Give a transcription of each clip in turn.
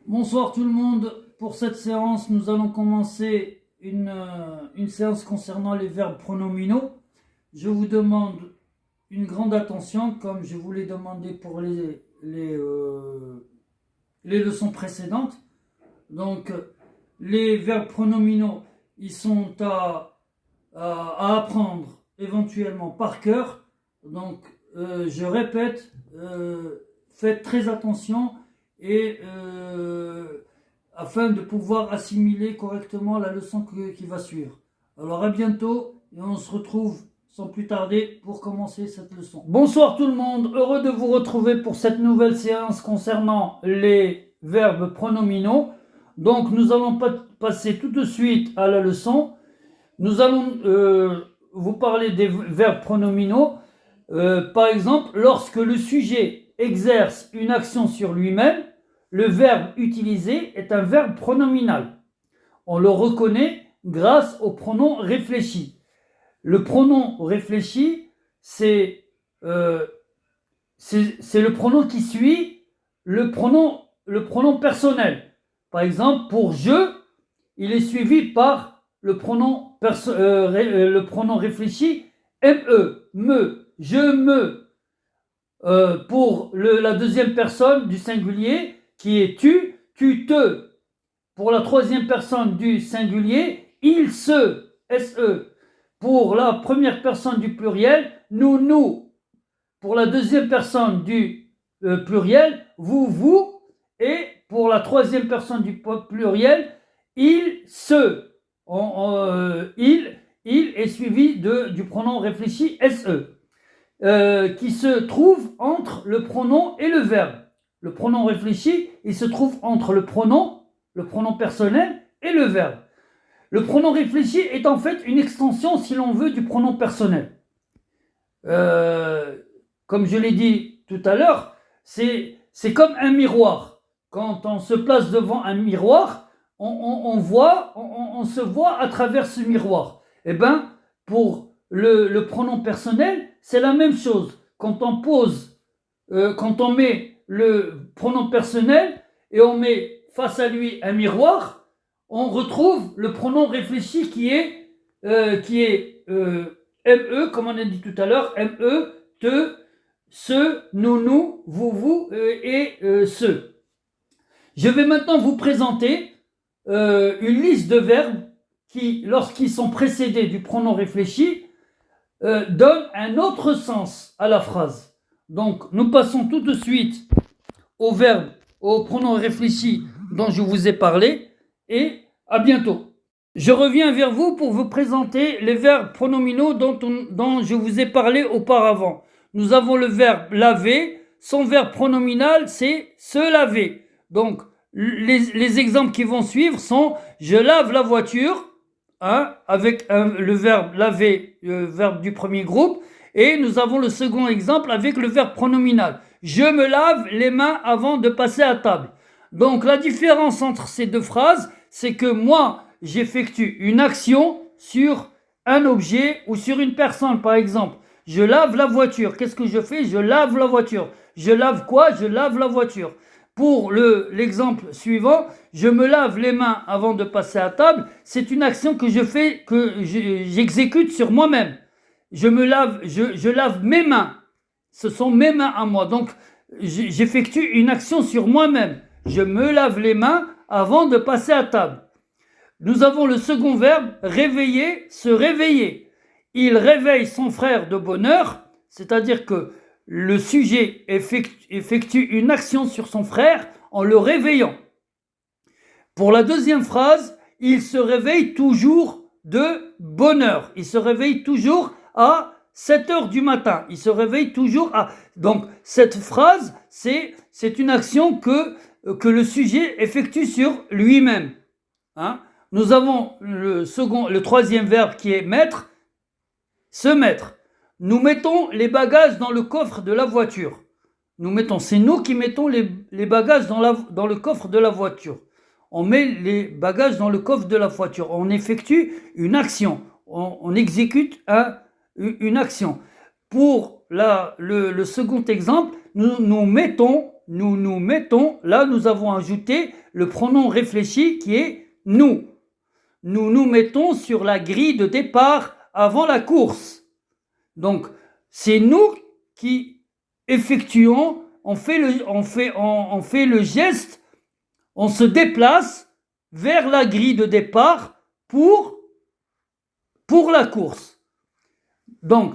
Bonsoir tout le monde. Pour cette séance, nous allons commencer une séance concernant les verbes pronominaux. Je vous demande une grande attention, comme je vous l'ai demandé pour les leçons précédentes. Donc, les verbes pronominaux, ils sont à apprendre éventuellement par cœur. Donc, je répète, faites très attention et afin de pouvoir assimiler correctement la leçon qui va suivre. Alors à bientôt et on se retrouve sans plus tarder pour commencer cette leçon. Bonsoir tout le monde, heureux de vous retrouver pour cette nouvelle séance concernant les verbes pronominaux. Donc nous allons passer tout de suite à la leçon. Nous allons vous parler des verbes pronominaux. Par exemple, lorsque le sujet exerce une action sur lui-même, le verbe utilisé est un verbe pronominal. On le reconnaît grâce au pronom réfléchi. Le pronom réfléchi, c'est le pronom qui suit le pronom personnel. Par exemple, pour je, il est suivi par le pronom réfléchi me, je me. Pour la deuxième personne du singulier, qui est tu, tu te. Pour la troisième personne du singulier, il se, se. Pour la première personne du pluriel, nous, nous. Pour la deuxième personne du pluriel, vous, vous. Et pour la troisième personne du pluriel, il se. Il est suivi du pronom réfléchi se. Qui se trouve entre le pronom et le verbe. Le pronom réfléchi, il se trouve entre le pronom personnel et le verbe. Le pronom réfléchi est en fait une extension, si l'on veut, du pronom personnel. Comme je l'ai dit tout à l'heure, c'est comme un miroir. Quand on se place devant un miroir, on se voit à travers ce miroir. Eh bien, pour le pronom personnel, c'est la même chose. Quand on met le pronom personnel et on met face à lui un miroir, on retrouve le pronom réfléchi qui est me, comme on a dit tout à l'heure, me, te, ce, nous, nous, vous, vous et ce. Je vais maintenant vous présenter une liste de verbes qui, lorsqu'ils sont précédés du pronom réfléchi, donnent un autre sens à la phrase. Donc, nous passons tout de suite au pronom réfléchi dont je vous ai parlé, et à bientôt. Je reviens vers vous pour vous présenter les verbes pronominaux dont je vous ai parlé auparavant. Nous avons le verbe laver, son verbe pronominal c'est se laver. Donc, les exemples qui vont suivre sont je lave la voiture, avec le verbe laver, le verbe du premier groupe, et nous avons le second exemple avec le verbe pronominal. Je me lave les mains avant de passer à table. Donc la différence entre ces deux phrases, c'est que moi, j'effectue une action sur un objet ou sur une personne, par exemple. Je lave la voiture. Qu'est-ce que je fais? Je lave la voiture. Je lave quoi? Je lave la voiture. Pour l'exemple suivant, je me lave les mains avant de passer à table. C'est une action que j'exécute sur moi-même. Je lave mes mains. Ce sont mes mains à moi. Donc, j'effectue une action sur moi-même. Je me lave les mains avant de passer à table. Nous avons le second verbe, réveiller, se réveiller. Il réveille son frère de bonne heure, c'est-à-dire que le sujet effectue une action sur son frère en le réveillant. Pour la deuxième phrase, il se réveille toujours de bonne heure. Il se réveille toujours à 7 heures du matin. Il se réveille toujours à... Donc, cette phrase, c'est une action que le sujet effectue sur lui-même. Nous avons le troisième verbe qui est mettre, se mettre. Nous mettons les bagages dans le coffre de la voiture. C'est nous qui mettons les bagages dans le coffre de la voiture. On met les bagages dans le coffre de la voiture. On effectue une action. On exécute une action. Pour le second exemple, nous nous nous mettons, là nous avons ajouté le pronom réfléchi qui est nous. Nous nous mettons sur la grille de départ avant la course. Donc, c'est nous qui effectuons, on fait le geste, on se déplace vers la grille de départ pour la course. Donc,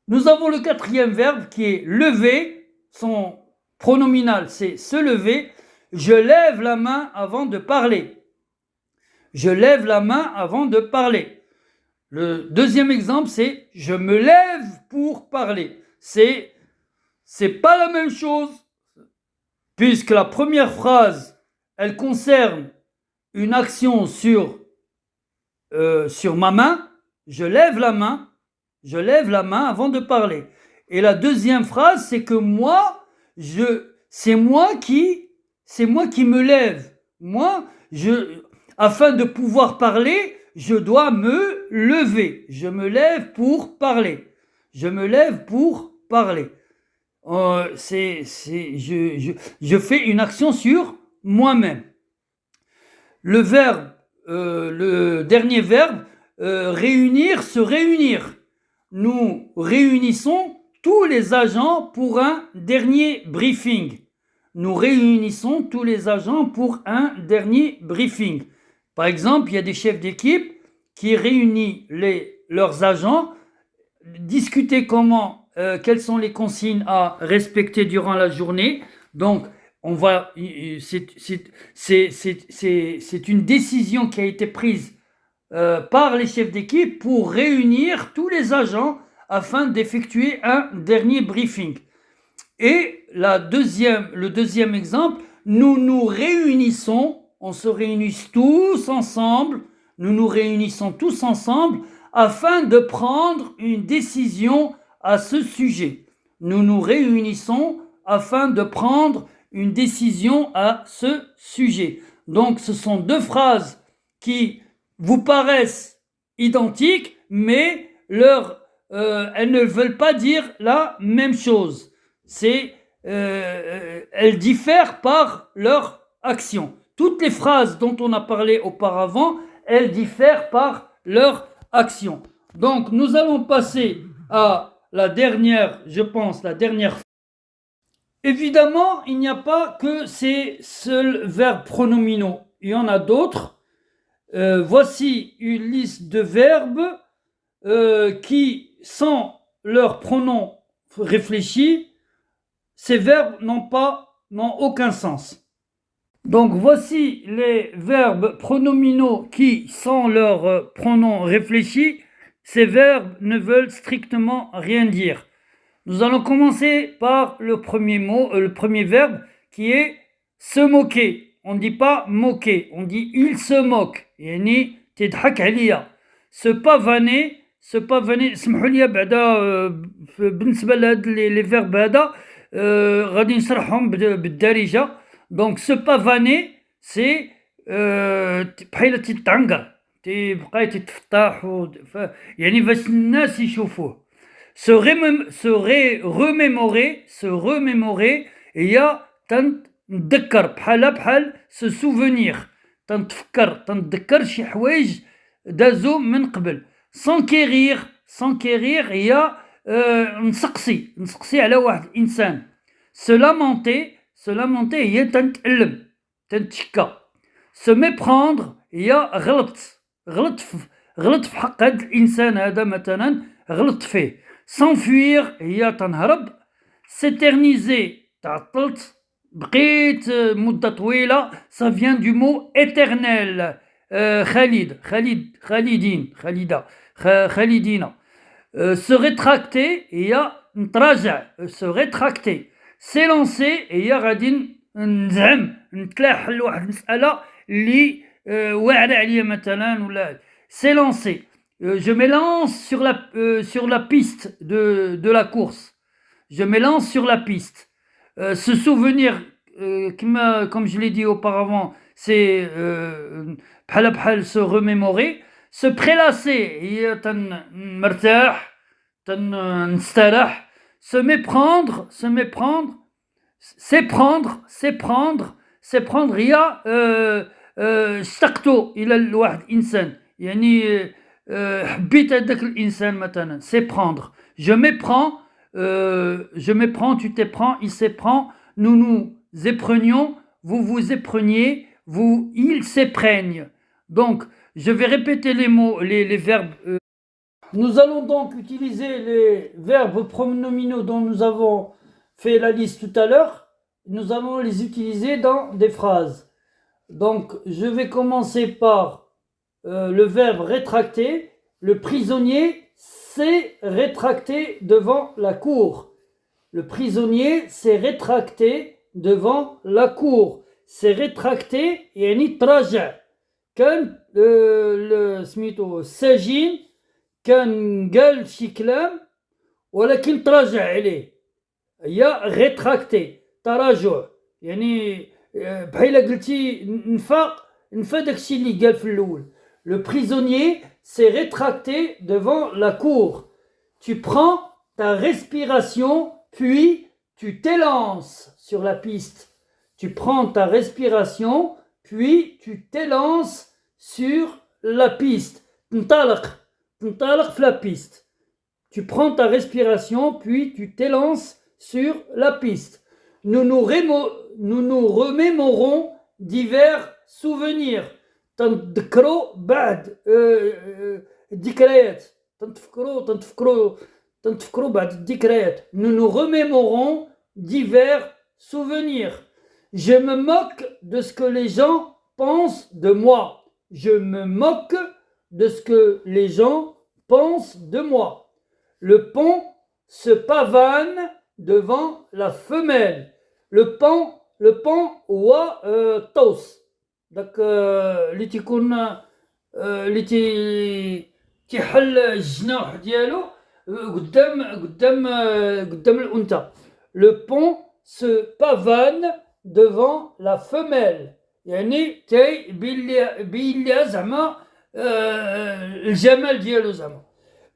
nous avons le quatrième verbe qui est lever, son pronominal c'est se lever. Je lève la main avant de parler. Je lève la main avant de parler. Le deuxième exemple c'est je me lève pour parler. C'est pas la même chose puisque la première phrase elle concerne une action sur ma main. Je lève la main avant de parler. Et la deuxième phrase, c'est que c'est moi qui me lève. Afin de pouvoir parler, je dois me lever. Je me lève pour parler. Je me lève pour parler. Je fais une action sur moi-même. Le dernier verbe, réunir, se réunir. Nous réunissons tous les agents pour un dernier briefing. Nous réunissons tous les agents pour un dernier briefing. Par exemple, il y a des chefs d'équipe qui réunissent leurs agents, discuter quelles sont les consignes à respecter durant la journée. Donc, c'est une décision qui a été prise par les chefs d'équipe pour réunir tous les agents afin d'effectuer un dernier briefing. Et le deuxième exemple, nous nous réunissons, on se réunit tous ensemble, nous nous réunissons tous ensemble afin de prendre une décision à ce sujet. Nous nous réunissons afin de prendre une décision à ce sujet. Donc ce sont deux phrases qui vous paraissent identiques, mais elles ne veulent pas dire la même chose. Elles diffèrent par leur action. Toutes les phrases dont on a parlé auparavant, elles diffèrent par leur action. Donc nous allons passer à la dernière phrase. Évidemment, il n'y a pas que ces seuls verbes pronominaux. Il y en a d'autres. Voici une liste de verbes qui, sans leur pronom réfléchi, ces verbes n'ont aucun sens. Donc voici les verbes pronominaux qui, sans leur pronom réfléchi, ces verbes ne veulent strictement rien dire. Nous allons commencer par le premier verbe qui est se moquer. On ne dit pas moquer, on dit il se moque. يعني تضحك عليا. Se pavaner, اسمحوا لي بعدا بالنسبة لهاد les verbes هذا غادي نشرحهم بالدارجة. Donc se pavaner c'est بحال تتعنقر تبقاي تتفتح يعني باش الناس يشوفوه. Se remémorer il y a تنتذكر بحال se souvenir تنتذكر شي حوايج دازو من قبل. s'enquérir il y a نسقسي على واحد الانسان. se lamenter هي تنتألم تنتشكى. se méprendre il y a غلط في حق هذا الانسان هذا مثلا غلط فيه. s'enfuir هي تنهرب. s'éterniser تعطلت بقيت مدة طويلة. ça vient du mot éternel. خالدين. se rétracter هي نتراجع se rétracter. s'élancer هي غادي نتلاح لواحد المسألة اللي واعرة عليا مثلا ولا. s'élancer. Je m'élance sur la piste de la course. Je m'élance sur la piste. Se souvenir, comme je l'ai dit auparavant, c'est بحال se remémorer. Se prélasser هي تنمرتاح تنستراح. se méprendre c'est prendre, c'est prendre, c'est prendre. Il y a اشتقت إلى الواحد إنسان يعني حبيت هذاك الإنسان مثلا c'est prendre. Je m'éprends, tu t'éprends, il s'éprend, nous nous éprenions, vous vous épreniez, vous, ils s'épreignent. Donc, je vais répéter les mots, les verbes. Nous allons donc utiliser les verbes pronominaux dont nous avons fait la liste tout à l'heure. Nous allons les utiliser dans des phrases. Donc, je vais commencer par le verbe rétracter. Le prisonnier s'est rétracté devant la cour. Le prisonnier s'est rétracté devant la cour. s'est rétracté يعني تراجع. كان سميتو السجين كان قال شي كلام ولكن تراجع عليه. هي ريتراكتي تراجع يعني بحال قلتي نفى داكشي اللي قال في الاول. Le prisonnier s'est rétracté devant la cour. Tu prends ta respiration puis tu t'élances sur la piste. Tu prends ta respiration puis tu t'élances sur la piste. تنطلق في la piste. Tu prends ta respiration puis tu t'élances sur la piste. Nous nous remémorons divers souvenirs. تنذكروا بعد الذكريات. تنتفكروا بعد الذكريات. Nous nous remémorons divers souvenirs. Je me moque de ce que les gens pensent de moi. Je me moque de ce que les gens pensent de moi. Le pont se pavane devant la femelle. Le pont هو طوس. داك اللي تيكون اللي تيحل الجناح ديالو قدام الانثى. Le pont se pavane devant la femelle. يعني تيبين لها زعما الجمال ديالو زعما.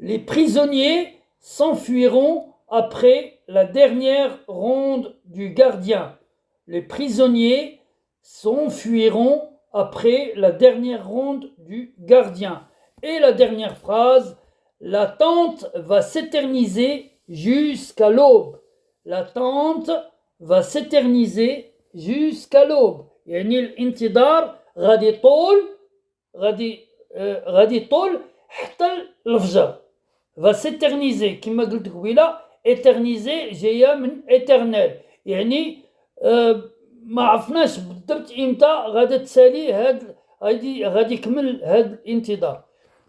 Les prisonniers s'enfuiront après la dernière ronde du gardien. Les prisonniers s'enfuiront après la dernière ronde du gardien. Et la dernière phrase, l'attente va s'éterniser jusqu'à l'aube. L'attente va s'éterniser jusqu'à l'aube. يعني الانتظار غادي يطول حتى الفجر. Va s'éterniser كما قلت قبيله. éterniser جايه من éternel يعني ما عرفناش بالضبط امتى غادي تسالي غادي يكمل هذا الانتظار.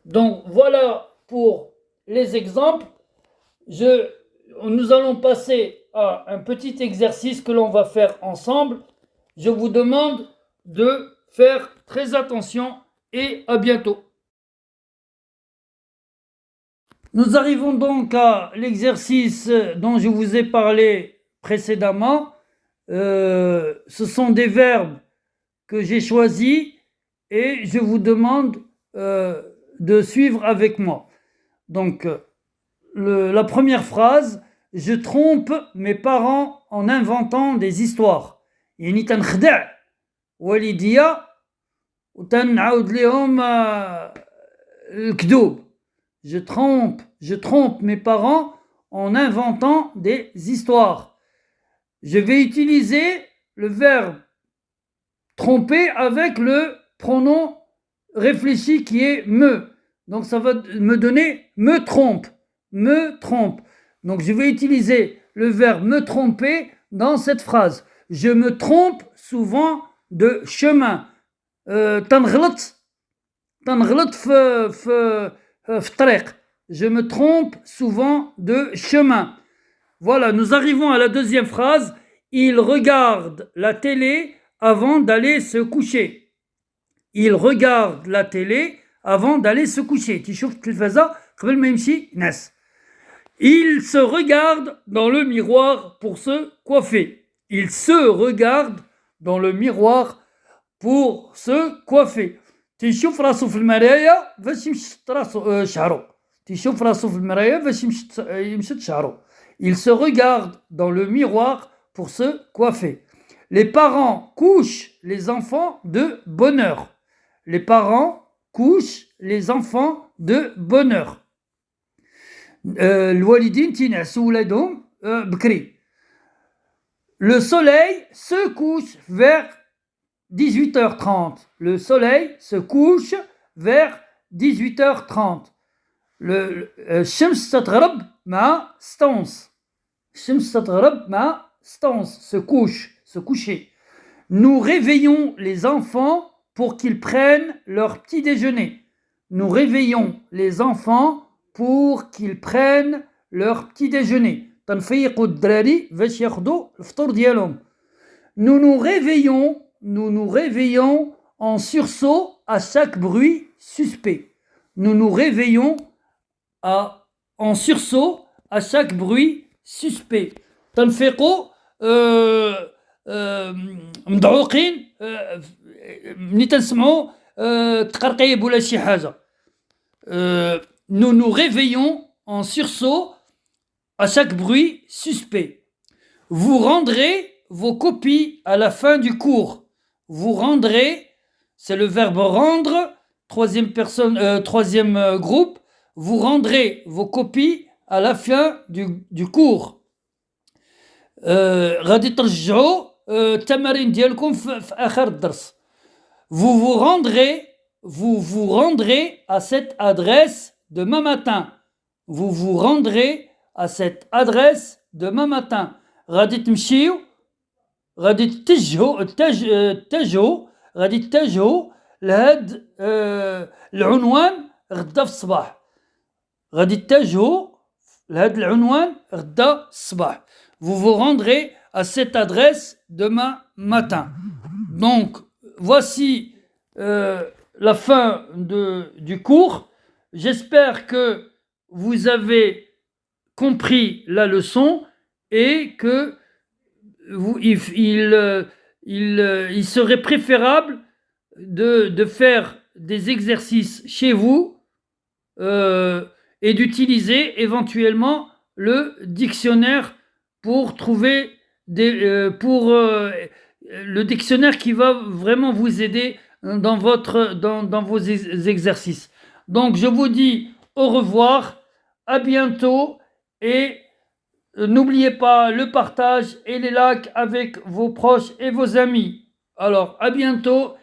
Donc voilà pour les exemples. Nous allons passer à un petit exercice que l'on va faire ensemble. Je vous demande de faire très attention et à bientôt. Nous arrivons donc à l'exercice dont je vous ai parlé précédemment. Ce sont des verbes que j'ai choisis et je vous demande de suivre avec moi. Donc, la première phrase, je trompe mes parents en inventant des histoires. يعني تنخدع والديا وتنعاود لهم الكذوب. Je trompe mes parents en inventant des histoires. Je vais utiliser le verbe tromper avec le pronom réfléchi qui est me. Donc ça va me donner me trompe. Donc je vais utiliser le verbe me tromper dans cette phrase. Je me trompe souvent de chemin. تنغلط في الطريق. Je me trompe souvent de chemin. Voilà, nous arrivons à la deuxième phrase. Il regarde la télé avant d'aller se coucher. Il regarde la télé avant d'aller se coucher. تشوف التلفزة قبل ما يمشي ينعس. Il se regarde dans le miroir pour se coiffer. Il se regarde dans le miroir pour se coiffer. تيشوف راسو في المرايا باش يمشط راسو شعرو. تيشوف راسو في المرايا باش يمشط شعرو. Il se regarde dans le miroir pour se coiffer. Les parents couchent les enfants de bonne heure. Les parents couchent les enfants de bonne heure. الوالدين تينعسوا ولادهم بكري. Le soleil se couche vers 18h30. Le soleil se couche vers 18h30. الشمس تتغرب مع ستونس. الشمس تتغرب مع ستونس. Se couche, se coucher. Nous réveillons les enfants pour qu'ils prennent leur petit déjeuner. Nous réveillons les enfants pour qu'ils prennent leur petit déjeuner. تنفيقوا الدراري باش ياخدوا الفطور ديالهم. Nous nous réveillons en sursaut à chaque bruit suspect. Nous nous réveillons en sursaut à chaque bruit suspect. تنفيقوا مدعوقين ملي تنسمعوا تقرقيب ولا شي حاجة. Nous nous réveillons en sursaut à chaque bruit suspect. Vous rendrez vos copies à la fin du cours. Vous rendrez, c'est le verbe rendre, troisième groupe. Vous rendrez vos copies à la fin du cours. غادي ترجعوا التمارين ديالكم في آخر الدرس. Vous vous rendrez à cette adresse demain matin. Vous vous rendrez à cette adresse demain matin. غادي تمشيو غادي تتجهوا لهاد العنوان غدا في الصباح. غادي تتجهوا لهاد العنوان غدا الصباح. Vous vous rendrez à cette adresse demain matin. Donc, voici la fin du cours. J'espère que vous avez compris la leçon et que il serait préférable de faire des exercices chez vous et d'utiliser éventuellement le dictionnaire pour trouver le dictionnaire qui va vraiment vous aider dans vos exercices. Donc je vous dis au revoir, à bientôt et n'oubliez pas le partage et les likes avec vos proches et vos amis. Alors à bientôt